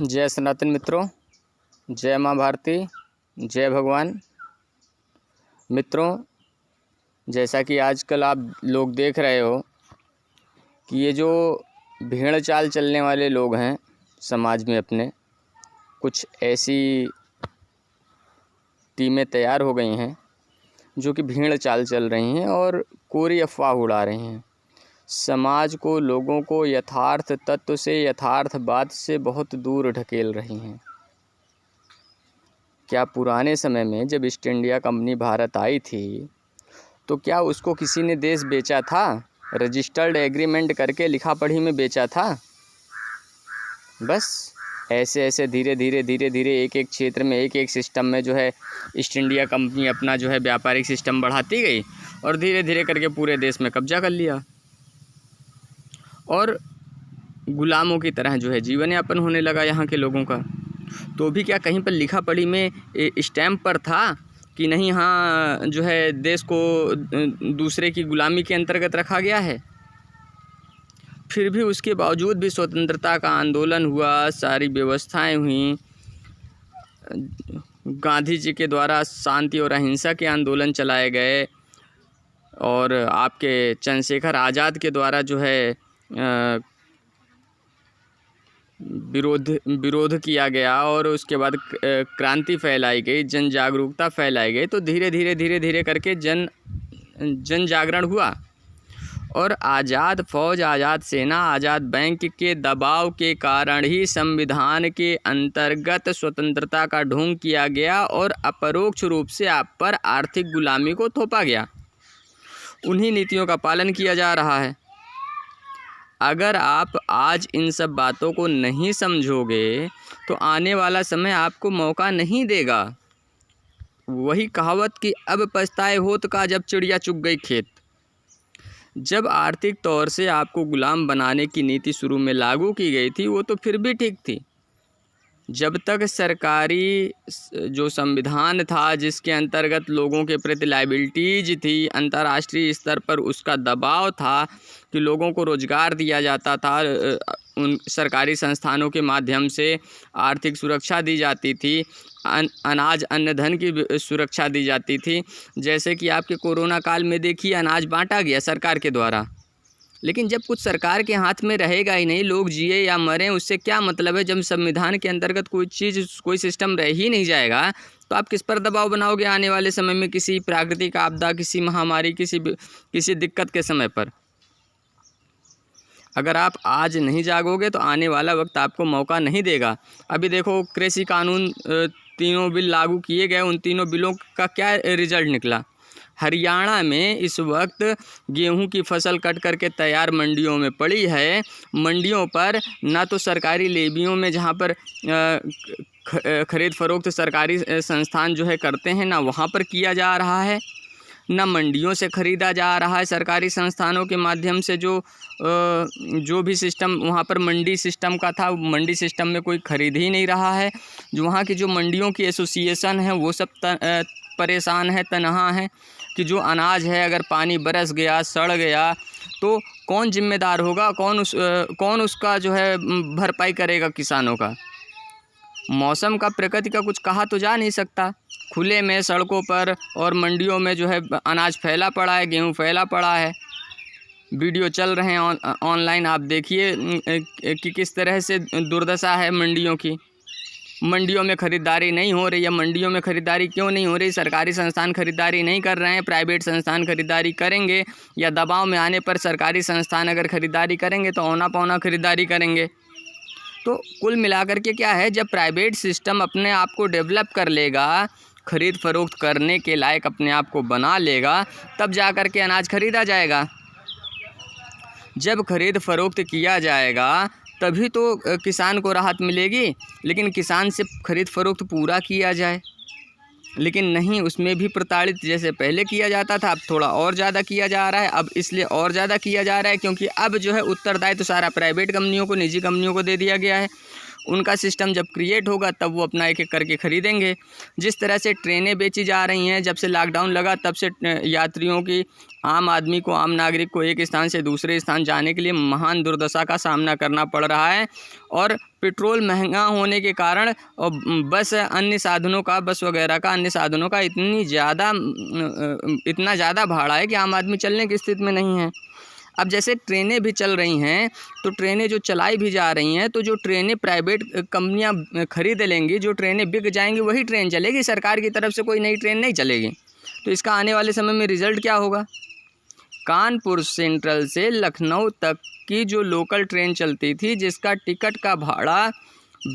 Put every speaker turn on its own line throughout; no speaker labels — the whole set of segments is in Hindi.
जय सनातन मित्रों, जय माँ भारती, जय भगवान। मित्रों, जैसा कि आजकल आप लोग देख रहे हो कि ये जो भेड़ चाल चलने वाले लोग हैं समाज में, अपने कुछ ऐसी टीमें तैयार हो गई हैं जो कि भेड़ चाल चल रही हैं और कोरी अफवाह उड़ा रही हैं। समाज को, लोगों को यथार्थ तत्व से, यथार्थवाद से बहुत दूर ढकेल रही हैं। क्या पुराने समय में जब ईस्ट इंडिया कंपनी भारत आई थी तो क्या उसको किसी ने देश बेचा था? रजिस्टर्ड एग्रीमेंट करके लिखा पढ़ी में बेचा था? बस ऐसे ऐसे धीरे धीरे एक एक क्षेत्र में, एक एक सिस्टम में जो है ईस्ट इंडिया कंपनी अपना जो है व्यापारिक सिस्टम बढ़ाती गई और धीरे धीरे करके पूरे देश में कब्जा कर लिया और गुलामों की तरह जो है जीवन यापन होने लगा यहाँ के लोगों का। तो भी क्या कहीं पर लिखा पढ़ी में स्टैम्प पर था कि नहीं, हाँ जो है देश को दूसरे की गुलामी के अंतर्गत रखा गया है? फिर भी उसके बावजूद भी स्वतंत्रता का आंदोलन हुआ, सारी व्यवस्थाएं हुई, गांधी जी के द्वारा शांति और अहिंसा के आंदोलन चलाए गए और आपके चंद्रशेखर आज़ाद के द्वारा जो है विरोध किया गया और उसके बाद क्रांति फैलाई गई, जन जागरूकता फैलाई गई। तो धीरे धीरे करके जन जागरण हुआ और आज़ाद फौज, आज़ाद सेना, आज़ाद बैंक के दबाव के कारण ही संविधान के अंतर्गत स्वतंत्रता का ढोंग किया गया और अपरोक्ष रूप से आप पर आर्थिक गुलामी को थोपा गया। उन्हीं नीतियों का पालन किया जा रहा है। अगर आप आज इन सब बातों को नहीं समझोगे तो आने वाला समय आपको मौका नहीं देगा। वही कहावत कि अब पछताए होत का जब चिड़िया चुग गई खेत। जब आर्थिक तौर से आपको गुलाम बनाने की नीति शुरू में लागू की गई थी वो तो फिर भी ठीक थी। जब तक सरकारी जो संविधान था जिसके अंतर्गत लोगों के प्रति लायबिलिटीज थी, अंतर्राष्ट्रीय स्तर पर उसका दबाव था कि लोगों को रोज़गार दिया जाता था, उन सरकारी संस्थानों के माध्यम से आर्थिक सुरक्षा दी जाती थी, अनाज अन्न धन की सुरक्षा दी जाती थी। जैसे कि आपके कोरोना काल में देखिए, अनाज बांटा गया सरकार के द्वारा। लेकिन जब कुछ सरकार के हाथ में रहेगा ही नहीं, लोग जिए या मरें उससे क्या मतलब है? जब संविधान के अंतर्गत कोई चीज़, कोई सिस्टम रह ही नहीं जाएगा तो आप किस पर दबाव बनाओगे आने वाले समय में? किसी प्राकृतिक आपदा, किसी महामारी, किसी दिक्कत के समय पर अगर आप आज नहीं जागोगे तो आने वाला वक्त आपको मौका नहीं देगा। अभी देखो, कृषि कानून 3 बिल लागू किए गए, उन 3 बिलों का क्या रिजल्ट निकला? हरियाणा में इस वक्त गेहूं की फसल कट करके तैयार मंडियों में पड़ी है। मंडियों पर ना तो सरकारी लेवियों में, जहां पर खरीद फरोख्त सरकारी संस्थान जो है करते हैं, ना वहां पर किया जा रहा है, ना मंडियों से ख़रीदा जा रहा है सरकारी संस्थानों के माध्यम से। जो भी सिस्टम वहाँ पर मंडी सिस्टम का था, मंडी सिस्टम में कोई ख़रीद ही नहीं रहा है। जो वहाँ की जो मंडियों की एसोसिएशन है वो सब परेशान है, तनहा है कि जो अनाज है अगर पानी बरस गया, सड़ गया तो कौन जिम्मेदार होगा? कौन उसका जो है भरपाई करेगा किसानों का? मौसम का, प्रकृति का कुछ कहा तो जा नहीं सकता। खुले में सड़कों पर और मंडियों में जो है अनाज फैला पड़ा है, गेहूं फैला पड़ा है। वीडियो चल रहे हैं ऑनलाइन, आप देखिए कि किस तरह से दुर्दशा है मंडियों की। मंडियों में ख़रीदारी नहीं हो रही है। मंडियों में ख़रीदारी क्यों नहीं हो रही? सरकारी संस्थान ख़रीदारी नहीं कर रहे हैं, प्राइवेट संस्थान ख़रीदारी करेंगे, या दबाव में आने पर सरकारी संस्थान अगर ख़रीदारी करेंगे तो औना पौना ख़रीदारी करेंगे। तो कुल मिलाकर के क्या है, जब प्राइवेट सिस्टम अपने आप को डेवलप कर लेगा, ख़रीद फरोख्त करने के लायक अपने आप को बना लेगा, तब जा कर के अनाज ख़रीदा जाएगा। जब ख़रीद फरोख्त किया जाएगा तभी तो किसान को राहत मिलेगी। लेकिन किसान से ख़रीद फरोख्त पूरा किया जाए, लेकिन नहीं, उसमें भी प्रताड़ित जैसे पहले किया जाता था, अब थोड़ा और ज़्यादा किया जा रहा है। अब इसलिए और ज़्यादा किया जा रहा है क्योंकि अब जो है उत्तरदायित्व तो सारा प्राइवेट कंपनियों को, निजी कंपनियों को दे दिया गया है। उनका सिस्टम जब क्रिएट होगा तब वो अपना एक एक करके ख़रीदेंगे। जिस तरह से ट्रेनें बेची जा रही हैं, जब से लॉकडाउन लगा तब से यात्रियों की, आम आदमी को, आम नागरिक को एक स्थान से दूसरे स्थान जाने के लिए महान दुर्दशा का सामना करना पड़ रहा है। और पेट्रोल महंगा होने के कारण और बस अन्य साधनों का, बस वगैरह का, अन्य साधनों का इतना ज़्यादा भाड़ा है कि आम आदमी चलने की स्थिति में नहीं है। अब जैसे ट्रेनें भी चल रही हैं, तो ट्रेनें जो चलाई भी जा रही हैं, तो जो ट्रेनें प्राइवेट कंपनियां खरीद लेंगी, जो ट्रेनें बिक जाएंगी वही ट्रेन चलेगी, सरकार की तरफ से कोई नई ट्रेन नहीं चलेगी। तो इसका आने वाले समय में रिज़ल्ट क्या होगा? कानपुर सेंट्रल से लखनऊ तक की जो लोकल ट्रेन चलती थी, जिसका टिकट का भाड़ा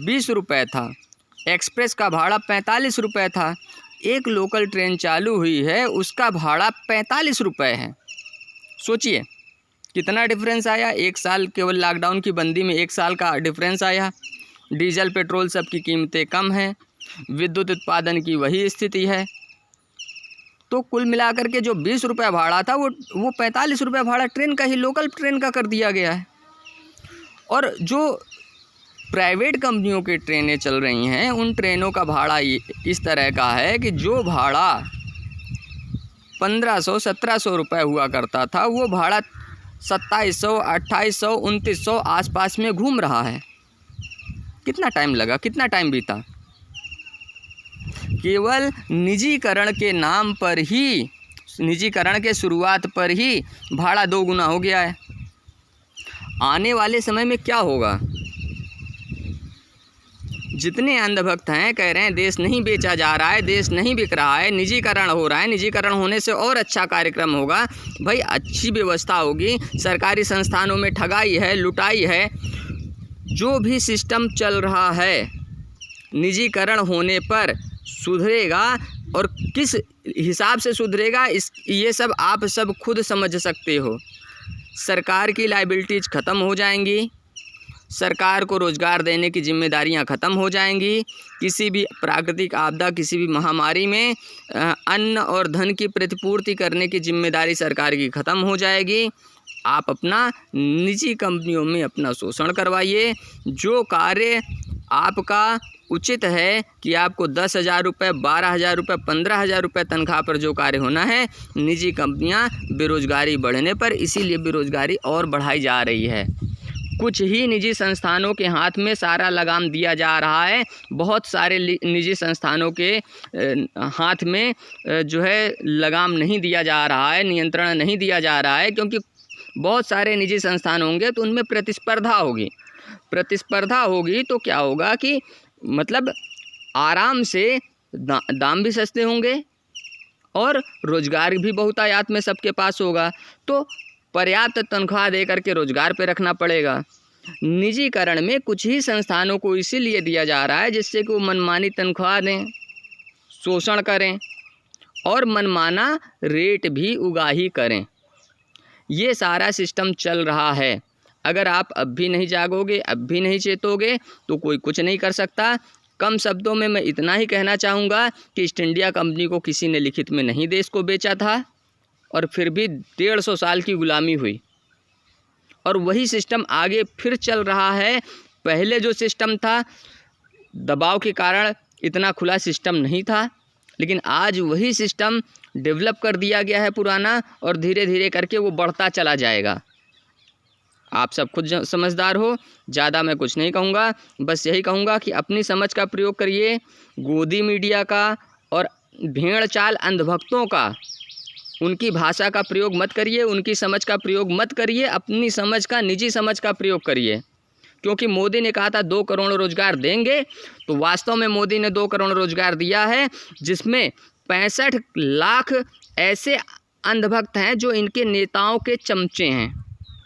20 रुपये था, एक्सप्रेस का भाड़ा 45 रुपये था, एक लोकल ट्रेन चालू हुई है, उसका भाड़ा 45 रुपये है। सोचिए कितना डिफरेंस आया। एक साल, केवल लॉकडाउन की बंदी में 1 साल का डिफरेंस आया। डीजल पेट्रोल सब की कीमतें कम हैं, विद्युत उत्पादन की वही स्थिति है। तो कुल मिलाकर के जो 20 रुपये भाड़ा था वो 45 रुपये भाड़ा ट्रेन का ही, लोकल ट्रेन का कर दिया गया है। और जो प्राइवेट कंपनियों की ट्रेनें चल रही हैं, उन ट्रेनों का भाड़ा इस तरह का है कि जो भाड़ा 1500-1700 रुपये हुआ करता था, वो भाड़ा 2700, 2800, 2900 आसपास में घूम रहा है। कितना टाइम लगा, कितना टाइम बीता? केवल निजीकरण के नाम पर ही, निजीकरण के शुरुआत पर ही भाड़ा 2 गुना हो गया है। आने वाले समय में क्या होगा? जितने अंधभक्त हैं कह रहे हैं देश नहीं बेचा जा रहा है, देश नहीं बिक रहा है, निजीकरण हो रहा है, निजीकरण होने से और अच्छा कार्यक्रम होगा। भाई अच्छी व्यवस्था होगी, सरकारी संस्थानों में ठगाई है, लुटाई है, जो भी सिस्टम चल रहा है निजीकरण होने पर सुधरेगा। और किस हिसाब से सुधरेगा, ये सब आप सब खुद समझ सकते हो। सरकार की लायबिलिटीज़ ख़त्म हो जाएंगी, सरकार को रोज़गार देने की जिम्मेदारियां ख़त्म हो जाएंगी, किसी भी प्राकृतिक आपदा, किसी भी महामारी में अन्न और धन की प्रतिपूर्ति करने की जिम्मेदारी सरकार की ख़त्म हो जाएगी। आप अपना निजी कंपनियों में अपना शोषण करवाइए। जो कार्य आपका उचित है कि आपको 10,000 रुपये, 12,000 रुपये, 15,000 रुपये तनख्वाह पर जो कार्य होना है, निजी कंपनियां बेरोज़गारी बढ़ने पर इसीलिए बेरोज़गारी और बढ़ाई जा रही है। कुछ ही निजी संस्थानों के हाथ में सारा लगाम दिया जा रहा है। बहुत सारे निजी संस्थानों के हाथ में जो है लगाम नहीं दिया जा रहा है, नियंत्रण नहीं दिया जा रहा है, क्योंकि बहुत सारे निजी संस्थान होंगे तो उनमें प्रतिस्पर्धा होगी। प्रतिस्पर्धा होगी तो क्या होगा कि मतलब आराम से दाम भी सस्ते होंगे और रोज़गार भी बहुतायत में सबके पास होगा, तो पर्याप्त तनख्वाह दे करके रोज़गार पे रखना पड़ेगा। निजीकरण में कुछ ही संस्थानों को इसीलिए दिया जा रहा है जिससे कि वो मनमानी तनख्वाह दें, शोषण करें और मनमाना रेट भी उगाही करें। ये सारा सिस्टम चल रहा है। अगर आप अब भी नहीं जागोगे, अब भी नहीं चेतोगे, तो कोई कुछ नहीं कर सकता। कम शब्दों में मैं इतना ही कहना चाहूँगा कि ईस्ट इंडिया कंपनी को किसी ने लिखित में नहीं देश को बेचा था, और फिर भी 150 साल की गुलामी हुई, और वही सिस्टम आगे फिर चल रहा है। पहले जो सिस्टम था, दबाव के कारण इतना खुला सिस्टम नहीं था, लेकिन आज वही सिस्टम डेवलप कर दिया गया है पुराना, और धीरे धीरे करके वो बढ़ता चला जाएगा। आप सब खुद समझदार हो, ज़्यादा मैं कुछ नहीं कहूँगा, बस यही कहूँगा कि अपनी समझ का प्रयोग करिए। गोदी मीडिया का और भेड़ चाल अंधभक्तों का, उनकी भाषा का प्रयोग मत करिए, उनकी समझ का प्रयोग मत करिए, अपनी समझ का, निजी समझ का प्रयोग करिए। क्योंकि मोदी ने कहा था 2 करोड़ रोज़गार देंगे, तो वास्तव में मोदी ने 2 करोड़ रोज़गार दिया है, जिसमें 65 लाख ऐसे अंधभक्त हैं जो इनके नेताओं के चमचे हैं।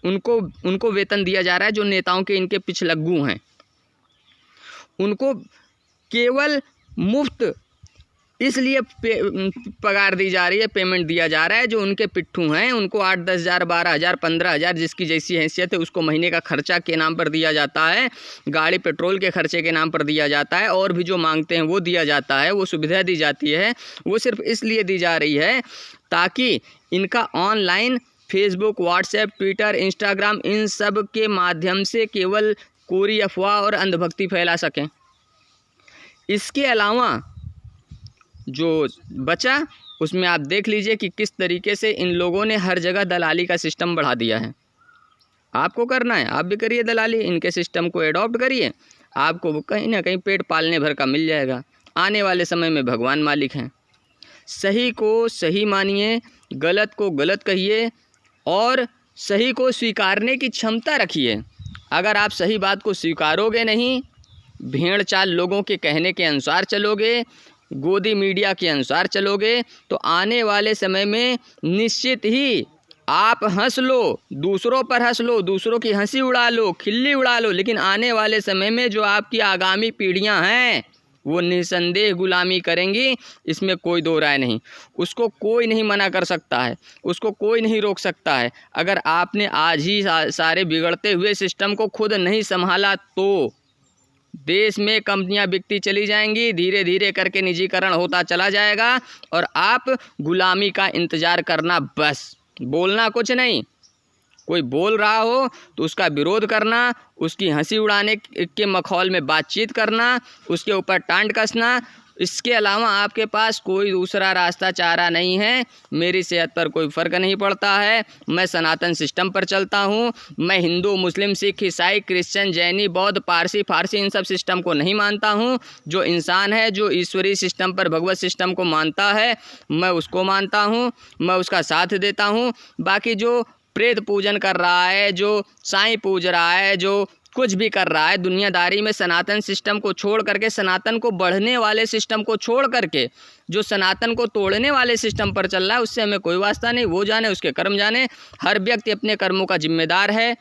उनको वेतन दिया जा रहा है, जो नेताओं के इनके पिछलग्गू हैं। उनको केवल मुफ्त इसलिए पगार दी जा रही है, पेमेंट दिया जा रहा है, जो उनके पिट्ठू हैं उनको 8-10 हज़ार, 12 हज़ार, 15 हज़ार, जिसकी जैसी हैसियत है उसको महीने का खर्चा के नाम पर दिया जाता है, गाड़ी पेट्रोल के खर्चे के नाम पर दिया जाता है, और भी जो मांगते हैं वो दिया जाता है, वो सुविधा दी जाती है। वो सिर्फ इसलिए दी जा रही है ताकि इनका online Facebook, WhatsApp, Twitter, Instagram, इन सब के माध्यम से केवल कोरी अफवाह और अंधभक्ति फैला सकें। इसके अलावा जो बचा उसमें आप देख लीजिए कि किस तरीके से इन लोगों ने हर जगह दलाली का सिस्टम बढ़ा दिया है। आपको करना है, आप भी करिए दलाली, इनके सिस्टम को एडॉप्ट करिए, आपको कहीं ना कहीं पेट पालने भर का मिल जाएगा। आने वाले समय में भगवान मालिक हैं। सही को सही मानिए, गलत को गलत कहिए और सही को स्वीकारने की क्षमता रखिए। अगर आप सही बात को स्वीकारोगे नहीं, भेड़ चाल लोगों के कहने के अनुसार चलोगे, गोदी मीडिया के अनुसार चलोगे, तो आने वाले समय में निश्चित ही आप हंस लो, दूसरों पर हंस लो, दूसरों की हंसी उड़ा लो, खिल्ली उड़ा लो, लेकिन आने वाले समय में जो आपकी आगामी पीढ़ियां हैं वो निसंदेह गुलामी करेंगी, इसमें कोई दो राय नहीं। उसको कोई नहीं मना कर सकता है, उसको कोई नहीं रोक सकता है। अगर आपने आज ही सारे बिगड़ते हुए सिस्टम को खुद नहीं संभाला तो देश में कंपनियां बिकती चली जाएंगी, धीरे धीरे करके निजीकरण होता चला जाएगा और आप गुलामी का इंतज़ार करना, बस बोलना कुछ नहीं। कोई बोल रहा हो तो उसका विरोध करना, उसकी हंसी उड़ाने के मखौल में बातचीत करना, उसके ऊपर टांट कसना, इसके अलावा आपके पास कोई दूसरा रास्ता चारा नहीं है। मेरी सेहत पर कोई फ़र्क नहीं पड़ता है, मैं सनातन सिस्टम पर चलता हूँ। मैं हिंदू, मुस्लिम, सिख, ईसाई, क्रिश्चियन, जैनी, बौद्ध, पारसी, फारसी इन सब सिस्टम को नहीं मानता हूँ। जो इंसान है, जो ईश्वरीय सिस्टम पर, भगवत सिस्टम को मानता है, मैं उसको मानता हूँ, मैं उसका साथ देता हूँ। बाकी जो प्रेत पूजन कर रहा है, जो साईं पूज रहा है, जो कुछ भी कर रहा है दुनियादारी में, सनातन सिस्टम को छोड़ करके, सनातन को बढ़ने वाले सिस्टम को छोड़ करके जो सनातन को तोड़ने वाले सिस्टम पर चल रहा है, उससे हमें कोई वास्ता नहीं। वो जाने, उसके कर्म जाने। हर व्यक्ति अपने कर्मों का जिम्मेदार है,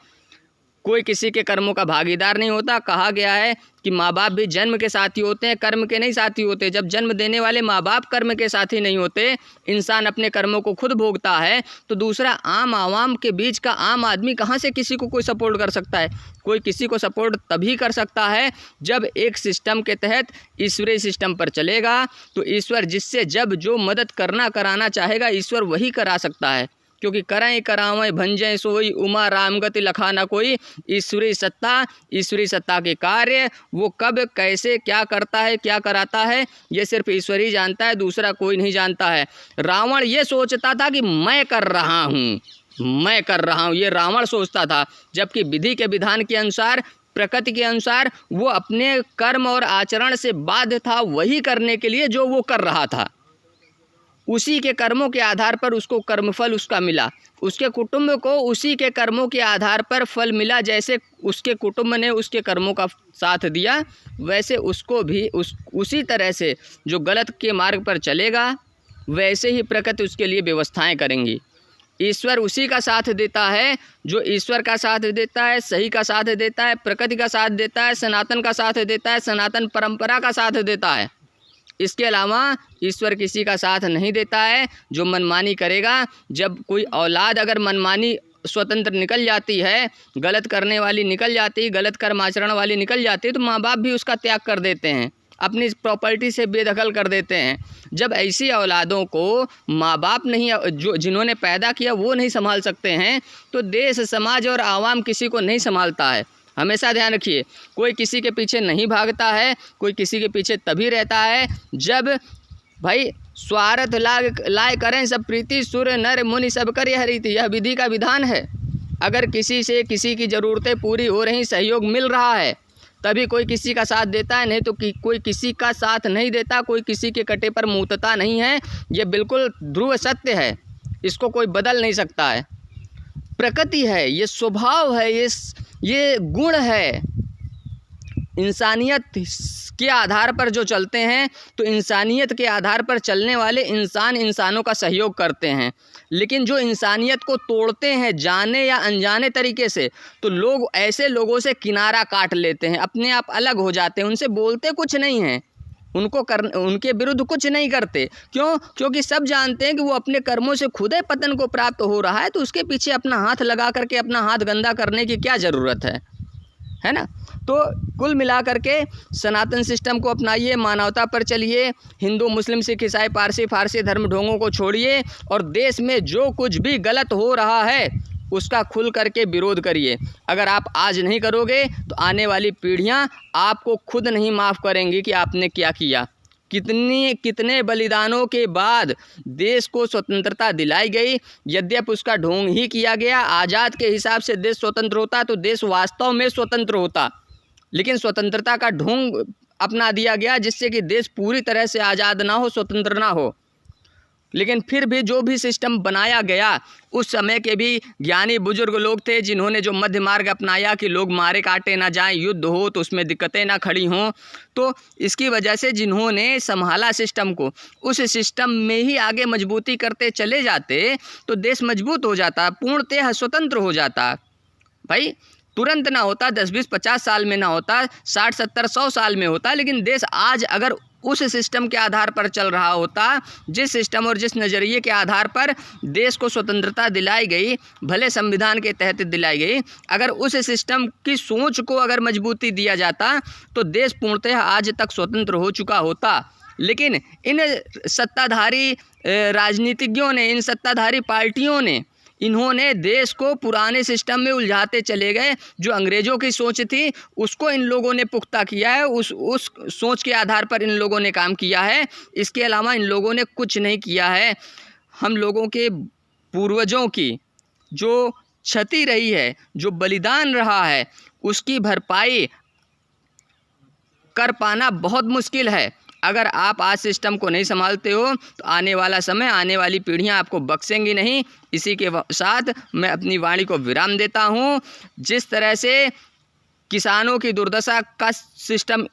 कोई किसी के कर्मों का भागीदार नहीं होता। कहा गया है कि माँ बाप भी जन्म के साथी होते हैं, कर्म के नहीं साथी होते। जब जन्म देने वाले माँ बाप कर्म के साथी नहीं होते, इंसान अपने कर्मों को खुद भोगता है, तो दूसरा आम आवाम के बीच का आम आदमी कहाँ से किसी को कोई सपोर्ट कर सकता है? कोई किसी को सपोर्ट तभी कर सकता है जब एक सिस्टम के तहत ईश्वरीय सिस्टम पर चलेगा। तो ईश्वर जिससे जब जो मदद करना कराना चाहेगा, ईश्वर वही करा सकता है। क्योंकि कराएं करावें भंजें सोई, उमा राम गति लखा न कोई। ईश्वरीय सत्ता के कार्य वो कब, कैसे, क्या करता है, क्या कराता है, ये सिर्फ ईश्वर ही जानता है, दूसरा कोई नहीं जानता है। रावण ये सोचता था कि मैं कर रहा हूँ, ये रावण सोचता था, जबकि विधि के विधान के अनुसार, प्रकृति के अनुसार वो अपने कर्म और आचरण से बाध्य था वही करने के लिए जो वो कर रहा था। उसी के कर्मों के आधार पर उसको कर्मफल उसका मिला, उसके कुटुंब को उसी के कर्मों के आधार पर फल मिला। जैसे उसके कुटुंब ने उसके कर्मों का साथ दिया, वैसे उसको भी उसी तरह से जो गलत के मार्ग पर चलेगा, वैसे ही प्रकृति उसके लिए व्यवस्थाएं करेंगी। ईश्वर उसी का साथ देता है जो ईश्वर का साथ देता है, सही का साथ देता है, प्रकृति का साथ देता है, सनातन का साथ देता है, सनातन परंपरा का साथ देता है। इसके अलावा ईश्वर किसी का साथ नहीं देता है जो मनमानी करेगा। जब कोई औलाद अगर मनमानी स्वतंत्र निकल जाती है, गलत करने वाली निकल जाती है, गलत कर्म आचरण वाली निकल जाती है, तो माँ बाप भी उसका त्याग कर देते हैं, अपनी प्रॉपर्टी से बेदखल कर देते हैं। जब ऐसी औलादों को माँ बाप नहीं, जो जिन्होंने पैदा किया वो नहीं संभाल सकते हैं, तो देश, समाज और आवाम किसी को नहीं संभालता है। हमेशा ध्यान रखिए, कोई किसी के पीछे नहीं भागता है, कोई किसी के पीछे तभी रहता है जब भाई स्वार्थ लाय करें सब प्रीति, सुर नर मुनि सब कर यह रीति। यह विधि का विधान है। अगर किसी से किसी की ज़रूरतें पूरी हो रही, सहयोग मिल रहा है, तभी कोई किसी का साथ देता है, नहीं तो कोई किसी का साथ नहीं देता। कोई किसी के कटे पर मुँहता नहीं है, ये बिल्कुल ध्रुव सत्य है, इसको कोई बदल नहीं सकता है। प्रकृति है, ये स्वभाव है, ये गुण है। इंसानियत के आधार पर जो चलते हैं, तो इंसानियत के आधार पर चलने वाले इंसानों का सहयोग करते हैं। लेकिन जो इंसानियत को तोड़ते हैं जाने या अनजाने तरीके से, तो लोग ऐसे लोगों से किनारा काट लेते हैं, अपने आप अलग हो जाते हैं, उनसे बोलते कुछ नहीं हैं, उनके विरुद्ध कुछ नहीं करते। क्यों? क्योंकि सब जानते हैं कि वो अपने कर्मों से खुद ही पतन को प्राप्त हो रहा है, तो उसके पीछे अपना हाथ लगा करके अपना हाथ गंदा करने की क्या ज़रूरत है ना। तो कुल मिलाकर के सनातन सिस्टम को अपनाइए, मानवता पर चलिए, हिंदू, मुस्लिम, सिख, ईसाई, पारसी, फारसी धर्म ढोंगों को छोड़िए, और देश में जो कुछ भी गलत हो रहा है उसका खुल करके विरोध करिए। अगर आप आज नहीं करोगे तो आने वाली पीढ़ियां आपको खुद नहीं माफ़ करेंगी कि आपने क्या किया। कितने बलिदानों के बाद देश को स्वतंत्रता दिलाई गई। यद्यपि उसका ढोंग ही किया गया। आज़ाद के हिसाब से देश स्वतंत्र होता तो देश वास्तव में स्वतंत्र होता, लेकिन स्वतंत्रता का ढोंग अपना दिया गया जिससे कि देश पूरी तरह से आज़ाद ना हो, स्वतंत्र ना हो। लेकिन फिर भी जो भी सिस्टम बनाया गया, उस समय के भी ज्ञानी बुजुर्ग लोग थे जिन्होंने जो मध्य मार्ग अपनाया कि लोग मारे काटे ना जाएं, युद्ध हो तो उसमें दिक्कतें ना खड़ी हों। तो इसकी वजह से जिन्होंने संभाला सिस्टम को, उस सिस्टम में ही आगे मजबूती करते चले जाते तो देश मजबूत हो जाता, पूर्णतः स्वतंत्र हो जाता। भाई तुरंत ना होता, 10, 20, 50 साल में ना होता, 60, 70, 100 साल में होता, लेकिन देश आज अगर उस सिस्टम के आधार पर चल रहा होता, जिस सिस्टम और जिस नज़रिए के आधार पर देश को स्वतंत्रता दिलाई गई, भले संविधान के तहत दिलाई गई, अगर उस सिस्टम की सोच को अगर मजबूती दिया जाता तो देश पूर्णतः आज तक स्वतंत्र हो चुका होता। लेकिन इन सत्ताधारी राजनीतिज्ञों ने, इन सत्ताधारी पार्टियों ने, इन्होंने देश को पुराने सिस्टम में उलझाते चले गए। जो अंग्रेज़ों की सोच थी उसको इन लोगों ने पुख्ता किया है, उस सोच के आधार पर इन लोगों ने काम किया है। इसके अलावा इन लोगों ने कुछ नहीं किया है। हम लोगों के पूर्वजों की जो क्षति रही है, जो बलिदान रहा है, उसकी भरपाई कर पाना बहुत मुश्किल है। अगर आप आज सिस्टम को नहीं संभालते हो तो आने वाला समय, आने वाली पीढ़ियां आपको बख्शेंगी नहीं। इसी के साथ मैं अपनी वाणी को विराम देता हूं। जिस तरह से किसानों की दुर्दशा का सिस्टम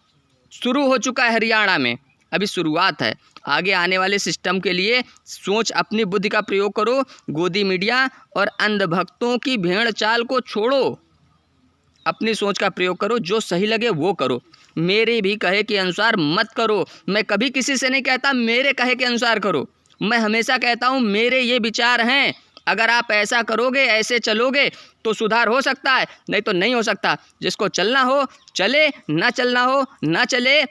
शुरू हो चुका है हरियाणा में, अभी शुरुआत है। आगे आने वाले सिस्टम के लिए सोच, अपनी बुद्धि का प्रयोग करो। गोदी मीडिया और अंधभक्तों की भेड़ चाल को छोड़ो, अपनी सोच का प्रयोग करो। जो सही लगे वो करो, मेरे भी कहे के अनुसार मत करो। मैं कभी किसी से नहीं कहता मेरे कहे के अनुसार करो, मैं हमेशा कहता हूँ मेरे ये विचार हैं, अगर आप ऐसा करोगे, ऐसे चलोगे तो सुधार हो सकता है, नहीं तो नहीं हो सकता। जिसको चलना हो चले, ना चलना हो ना चले।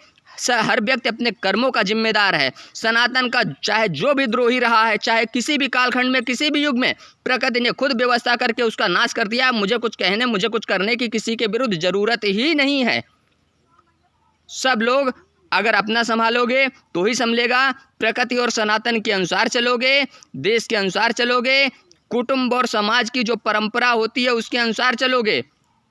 हर व्यक्ति अपने कर्मों का जिम्मेदार है। सनातन का चाहे जो भी द्रोही रहा है, चाहे किसी भी कालखंड में, किसी भी युग में, प्रकृति ने खुद व्यवस्था करके उसका नाश कर दिया। मुझे कुछ कहने, मुझे कुछ करने की किसी के विरुद्ध ज़रूरत ही नहीं है। सब लोग अगर अपना संभालोगे तो ही संभलेगा। प्रकृति और सनातन के अनुसार चलोगे, देश के अनुसार चलोगे, कुटुंब और समाज की जो परंपरा होती है उसके अनुसार चलोगे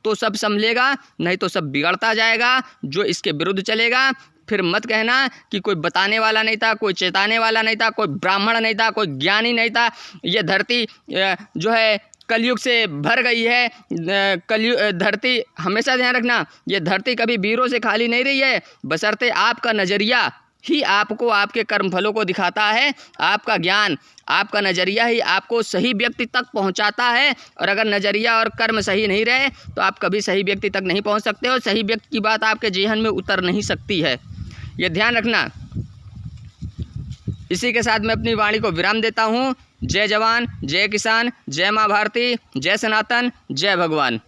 तो सब संभलेगा, नहीं तो सब बिगड़ता जाएगा। जो इसके विरुद्ध चलेगा, फिर मत कहना कि कोई बताने वाला नहीं था, कोई चेताने वाला नहीं था, कोई ब्राह्मण नहीं था, कोई ज्ञानी नहीं था। ये धरती जो है कलयुग से भर गई है। धरती, हमेशा ध्यान रखना, ये धरती कभी वीरों से खाली नहीं रही है, बशर्ते आपका नज़रिया ही आपको आपके कर्मफलों को दिखाता है। आपका ज्ञान, आपका नज़रिया ही आपको सही व्यक्ति तक पहुंचाता है। और अगर नज़रिया और कर्म सही नहीं रहे तो आप कभी सही व्यक्ति तक नहीं पहुंच सकते हो। सही व्यक्ति की बात आपके जेहन में उतर नहीं सकती है, ये ध्यान रखना। इसी के साथ मैं अपनी वाणी को विराम देता हूँ। जय जवान, जय किसान, जय माँ भारती, जय सनातन, जय भगवान।